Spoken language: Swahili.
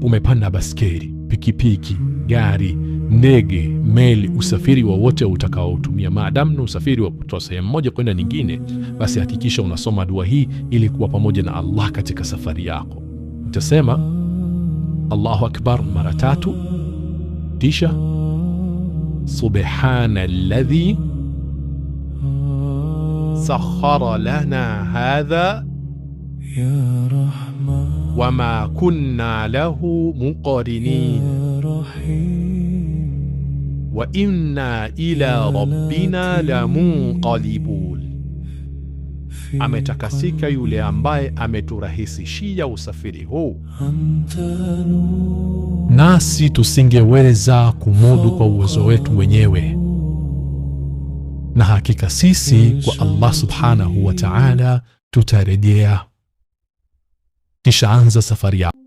umepanda baskeli, pikipiki, gari, ndege, meli, usafiri wowote utakaotumia, maadamu ni usafiri wa kutoka sehemu moja kwenda nyingine, basi hakikisha unasoma dua hii ili kuwa pamoja na Allah katika safari yako. Utasema Allahu Akbar mara 3, kisha Subhanalladhi sakhara lana hadha wama kunna lahu muqrinin wa inna ila rabbina lamunqalibun. Ametakasika yule ambaye ameturahisishia usafiri huu, nasi tusingeweza kumudu kwa uwezo wetu wenyewe, na hakika sisi kwa Allah subhanahu wa ta'ala tutarejea. Kisha anza safari yako.